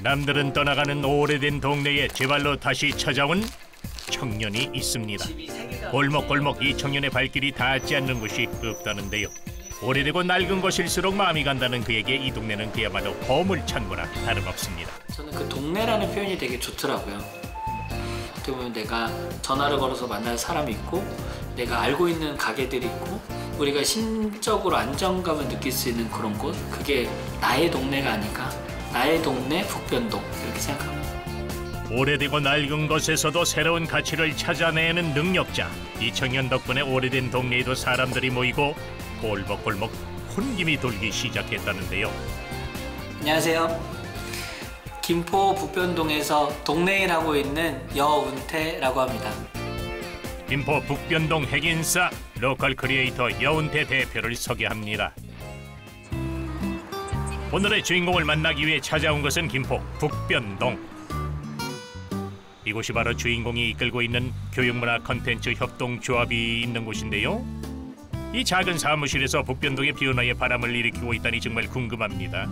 남들은 떠나가는 오래된 동네에 제 발로 다시 찾아온 청년이 있습니다. 골목골목 이 청년의 발길이 닿지 않는 곳이 없다는데요. 오래되고 낡은 곳일수록 마음이 간다는 그에게 이 동네는 그야말로 보물창고나 다름없습니다. 저는 그 동네라는 표현이 되게 좋더라고요. 어떻게 보면 내가 전화를 걸어서 만날 사람이 있고 내가 알고 있는 가게들이 있고 우리가 심적으로 안정감을 느낄 수 있는 그런 곳, 그게 나의 동네가 아닐까. 나의 동네 북변동, 이렇게 생각합니다. 오래되고 낡은 곳에서도 새로운 가치를 찾아내는 능력자. 이 청년 덕분에 오래된 동네에도 사람들이 모이고 골목골목 혼김이 돌기 시작했다는데요. 안녕하세요. 김포 북변동에서 동네 일하고 있는 여운태라고 합니다. 김포 북변동 핵인싸 로컬 크리에이터 여운태 대표를 소개합니다. 오늘의 주인공을 만나기 위해 찾아온 것은 김포 북변동. 이곳이 바로 주인공이 이끌고 있는 교육문화 콘텐츠 협동조합이 있는 곳인데요. 이 작은 사무실에서 북변동의 변화에 바람을 일으키고 있다니 정말 궁금합니다.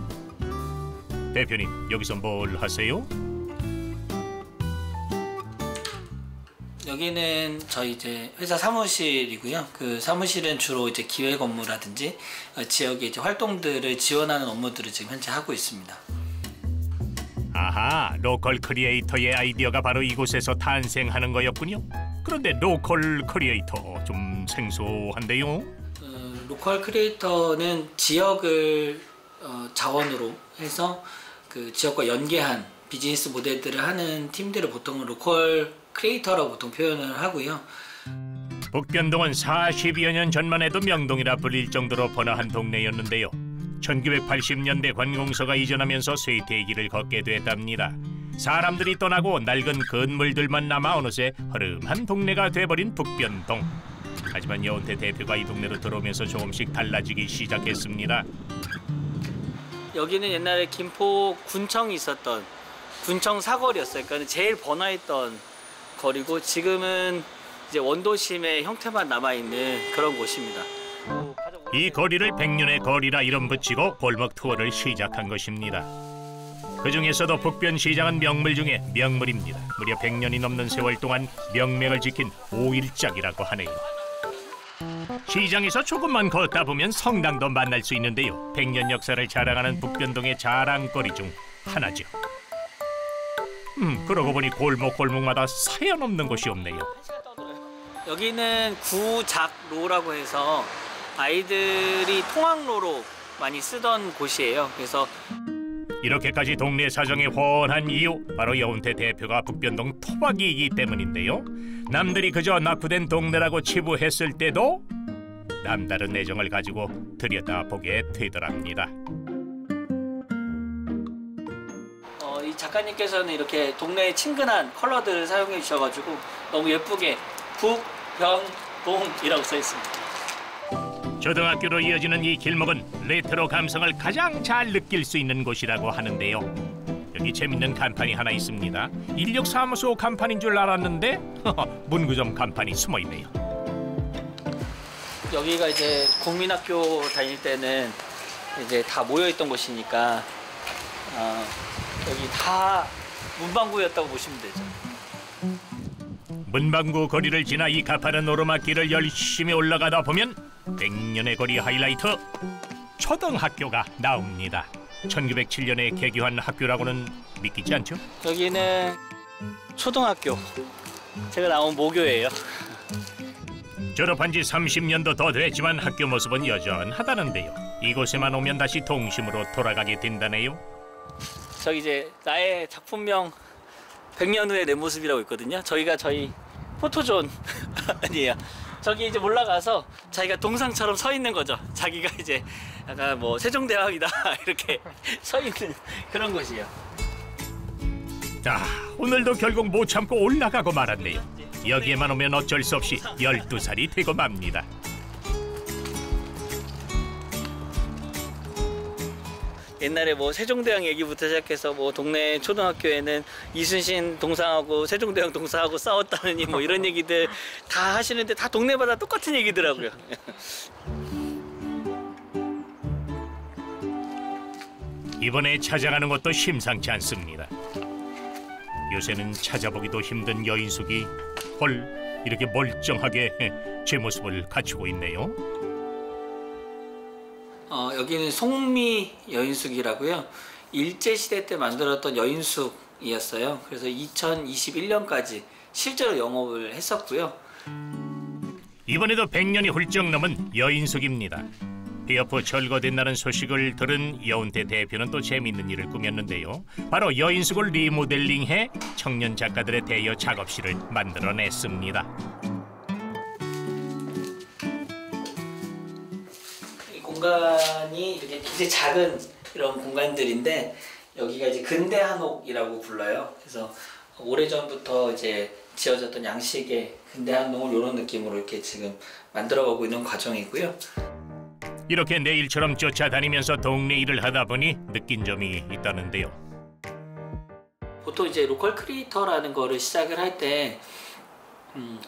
대표님, 여기서 뭘 하세요? 여기는 저희 이제 회사 사무실이고요. 그 사무실은 주로 이제 기획 업무라든지 지역의 이제 활동들을 지원하는 업무들을 지금 현재 하고 있습니다. 아하, 로컬 크리에이터의 아이디어가 바로 이곳에서 탄생하는 거였군요. 그런데 로컬 크리에이터 좀 생소한데요? 로컬 크리에이터는 지역을 자원으로 해서 그 지역과 연계한 비즈니스 모델들을 하는 팀들을 보통 로컬 크리에이터라고 보통 표현을 하고요. 북변동은 40여 년 전만 해도 명동이라 불릴 정도로 번화한 동네였는데요. 1980년대 관공서가 이전하면서 쇠퇴의 길을 걷게 됐답니다. 사람들이 떠나고 낡은 건물들만 남아 어느새 허름한 동네가 돼버린 북변동. 하지만 여운태 대표가 이 동네로 들어오면서 조금씩 달라지기 시작했습니다. 여기는 옛날에 김포 군청이 있었던 군청 사거리였어요. 그러니까 제일 번화했던 거리고 지금은 이제 원도심의 형태만 남아있는 그런 곳입니다. 이 거리를 100년의 거리라 이름 붙이고 골목 투어를 시작한 것입니다. 그 중에서도 북변시장은 명물 중에 명물입니다. 무려 100년이 넘는 세월 동안 명맥을 지킨 오일장이라고 하네요. 시장에서 조금만 걷다 보면 성당도 만날 수 있는데요. 100년 역사를 자랑하는 북변동의 자랑거리 중 하나죠. 그러고 보니 골목골목마다 사연 없는 곳이 없네요. 여기는 구작로라고 해서 아이들이 통학로로 많이 쓰던 곳이에요. 그래서 이렇게까지 동네 사정이 훤한 이유, 바로 여운태 대표가 북변동 토박이이기 때문인데요. 남들이 그저 낙후된 동네라고 치부했을 때도 남다른 애정을 가지고 들여다보게 되더랍니다. 이 작가님께서는 이렇게 동네의 친근한 컬러들을 사용해 주셔가지고 너무 예쁘게 북변동이라고 써 있습니다. 초등학교로 이어지는 이 길목은 레트로 감성을 가장 잘 느낄 수 있는 곳이라고 하는데요. 여기 재밌는 간판이 하나 있습니다. 인력사무소 간판인 줄 알았는데 문구점 간판이 숨어있네요. 여기가 이제 국민학교 다닐 때는 이제 다 모여있던 곳이니까 여기 다 문방구였다고 보시면 되죠. 문방구 거리를 지나 이 가파른 오르막길을 열심히 올라가다 보면 100년의 거리 하이라이트 초등학교가 나옵니다. 1907년에 개교한 학교라고는 믿기지 않죠? 여기는 초등학교. 제가 나온 모교예요. 졸업한 지 30년도 더 됐지만 학교 모습은 여전하다는데요. 이곳에만 오면 다시 동심으로 돌아가게 된다네요. 저기 이제 나의 작품명 100년 후의 내 모습이라고 있거든요. 저희가 저희 포토존 아니에요. 저기 이제 올라가서 자기가 동상처럼 서 있는 거죠. 자기가 이제 약간 뭐 세종대왕이다 이렇게 서 있는 그런 곳이에요. 자, 오늘도 결국 못 참고 올라가고 말았네요. 여기에만 오면 어쩔 수 없이 12살이 되고 맙니다. 옛날에 뭐 세종대왕 얘기부터 시작해서 뭐 동네 초등학교에는 이순신 동상하고 세종대왕 동상하고 싸웠다느니 뭐 이런 얘기들 다 하시는데 다 동네마다 똑같은 얘기더라고요. 이번에 찾아가는 것도 심상치 않습니다. 요새는 찾아보기도 힘든 여인숙이 헐 이렇게 멀쩡하게 제 모습을 갖추고 있네요. 여기는 송미 여인숙이라고요. 일제시대 때 만들었던 여인숙이었어요. 그래서 2021년까지 실제로 영업을 했었고요. 이번에도 100년이 훌쩍 넘은 여인숙입니다. 비어프 철거된다는 소식을 들은 여운태 대표는 또 재미있는 일을 꾸몄는데요. 바로 여인숙을 리모델링해 청년 작가들의 대여 작업실을 만들어냈습니다. 이 공간이 이렇게 굉장히 작은 이런 공간들인데 여기가 이제 근대 한옥이라고 불러요. 그래서 오래전부터 이제 지어졌던 양식의 근대 한옥을 이런 느낌으로 이렇게 지금 만들어가고 있는 과정이고요. 이렇게 내일처럼 쫓아다니면서 동네 일을 하다 보니 느낀 점이 있다는데요. 보통 이제 로컬 크리에이터라는 거를 시작을 할 때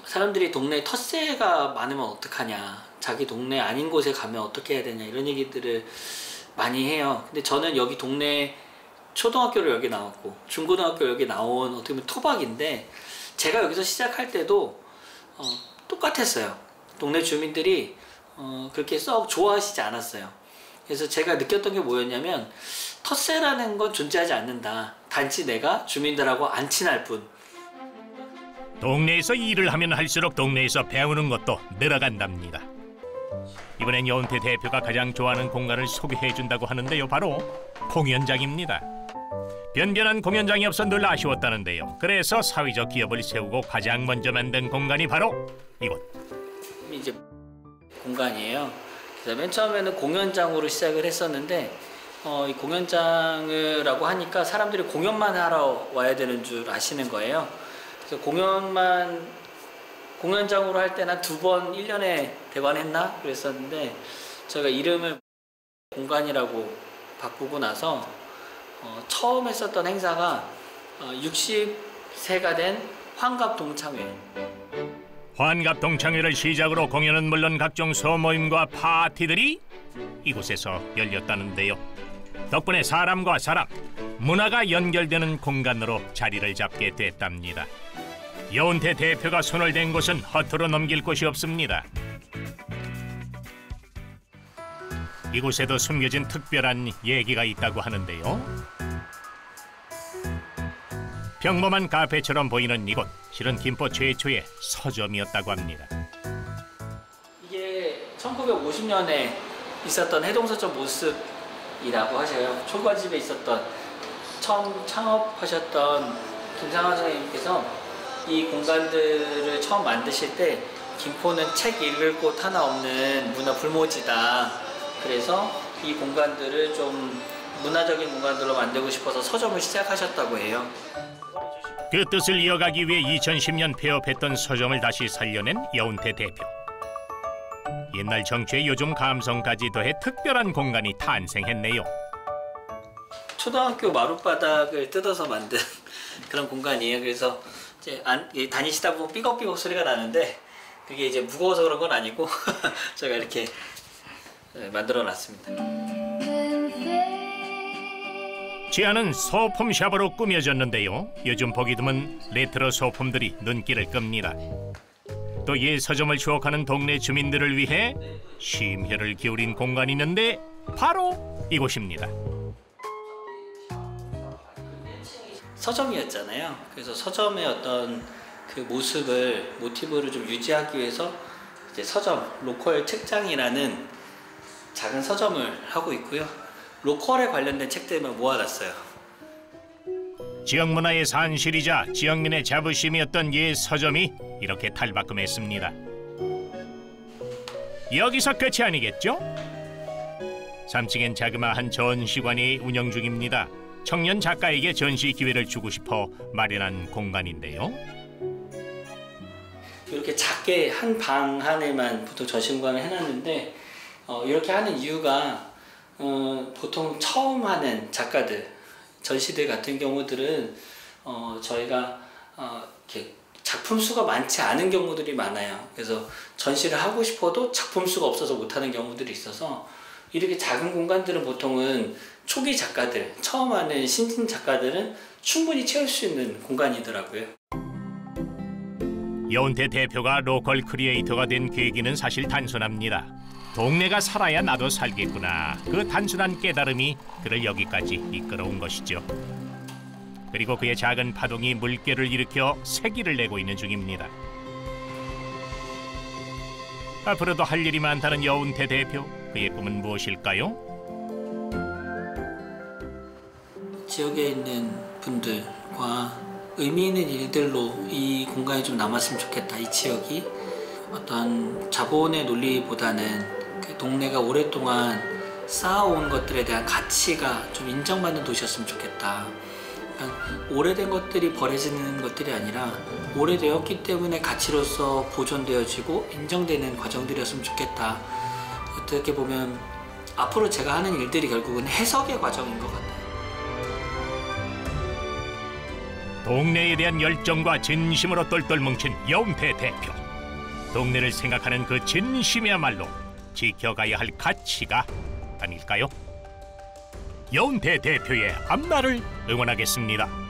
사람들이 동네에 텃세가 많으면 어떡하냐, 자기 동네 아닌 곳에 가면 어떻게 해야 되냐 이런 얘기들을 많이 해요. 근데 저는 여기 동네 초등학교를 여기 나왔고 중고등학교 여기 나온 어떻게 보면 토박인데 제가 여기서 시작할 때도 똑같았어요. 동네 주민들이 그렇게 썩 좋아하시지 않았어요. 그래서 제가 느꼈던 게 뭐였냐면 텃세라는 건 존재하지 않는다. 단지 내가 주민들하고 안 친할 뿐. 동네에서 일을 하면 할수록 동네에서 배우는 것도 늘어간답니다. 이번엔 여운태 대표가 가장 좋아하는 공간을 소개해준다고 하는데요. 바로 공연장입니다. 변변한 공연장이 없어 늘 아쉬웠다는데요. 그래서 사회적 기업을 세우고 가장 먼저 만든 공간이 바로 이곳. 이제 공간이에요. 그래서 맨 처음에는 공연장으로 시작을 했었는데 이 공연장이라고 하니까 사람들이 공연만 하러 와야 되는 줄 아시는 거예요. 그래서 공연장으로 할 때는 2번 1년에 대관했나 그랬었는데 제가 이름을 공간이라고 바꾸고 나서 처음 했었던 행사가 60세가 된 환갑 동창회. 환갑 동창회를 시작으로 공연은 물론 각종 소모임과 파티들이 이곳에서 열렸다는데요. 덕분에 사람과 사람, 문화가 연결되는 공간으로 자리를 잡게 됐답니다. 여운태 대표가 손을 댄 곳은 허투루 넘길 곳이 없습니다. 이곳에도 숨겨진 특별한 얘기가 있다고 하는데요. 평범한 카페처럼 보이는 이곳, 실은 김포 최초의 서점이었다고 합니다. 이게 1950년에 있었던 해동서점 모습이라고 하셔요. 초가집에 있었던 처음 창업하셨던 김상환 선생님께서 이 공간들을 처음 만드실 때 김포는 책 읽을 곳 하나 없는 문화 불모지다. 그래서 이 공간들을 좀 문화적인 공간들로 만들고 싶어서 서점을 시작하셨다고 해요. 그 뜻을 이어가기 위해 2010년 폐업했던 서점을 다시 살려낸 여운태 대표. 옛날 정취에 요즘 감성까지 더해 특별한 공간이 탄생했네요. 초등학교 마룻바닥을 뜯어서 만든 그런 공간이에요. 그래서 이제 다니시다 보면 삐걱삐걱 소리가 나는데 그게 이제 무거워서 그런 건 아니고 제가 이렇게 만들어 놨습니다. 지하는 소품샵으로 꾸며졌는데요. 요즘 보기 드문 레트로 소품들이 눈길을 끕니다. 또 옛 서점을 추억하는 동네 주민들을 위해 심혈을 기울인 공간이 있는데 바로 이곳입니다. 서점이었잖아요. 그래서 서점의 어떤 그 모습을, 모티브를 좀 유지하기 위해서 이제 서점, 로컬 책장이라는 작은 서점을 하고 있고요. 로컬에 관련된 책들만 모아놨어요. 지역 문화의 산실이자 지역민의 자부심이었던 옛 서점이 이렇게 탈바꿈했습니다. 여기서 끝이 아니겠죠? 3층엔 자그마한 전시관이 운영 중입니다. 청년 작가에게 전시 기회를 주고 싶어 마련한 공간인데요. 이렇게 작게 한 방 안에만 보통 전시 공간을 해놨는데 이렇게 하는 이유가 보통 처음 하는 작가들, 전시들 같은 경우들은 저희가 이렇게 작품 수가 많지 않은 경우들이 많아요. 그래서 전시를 하고 싶어도 작품 수가 없어서 못하는 경우들이 있어서 이렇게 작은 공간들은 보통은 초기 작가들, 처음 하는 신진 작가들은 충분히 채울 수 있는 공간이더라고요. 여운태 대표가 로컬 크리에이터가 된 계기는 사실 단순합니다. 동네가 살아야 나도 살겠구나. 그 단순한 깨달음이 그를 여기까지 이끌어온 것이죠. 그리고 그의 작은 파동이 물결을 일으켜 새기를 내고 있는 중입니다. 앞으로도 할 일이 많다는 여운태 대표, 그의 꿈은 무엇일까요? 지역에 있는 분들과 의미 있는 일들로 이 공간이 좀 남았으면 좋겠다. 이 지역이 어떤 자본의 논리보다는 그 동네가 오랫동안 쌓아온 것들에 대한 가치가 좀 인정받는 도시였으면 좋겠다. 그러니까 오래된 것들이 버려지는 것들이 아니라 오래되었기 때문에 가치로서 보존되어지고 인정되는 과정들이었으면 좋겠다. 어떻게 보면 앞으로 제가 하는 일들이 결국은 해석의 과정인 것 같아요. 동네에 대한 열정과 진심으로 똘똘 뭉친 여운태 대표. 동네를 생각하는 그 진심이야말로 지켜가야 할 가치가 아닐까요? 여운태 대표의 앞날을 응원하겠습니다.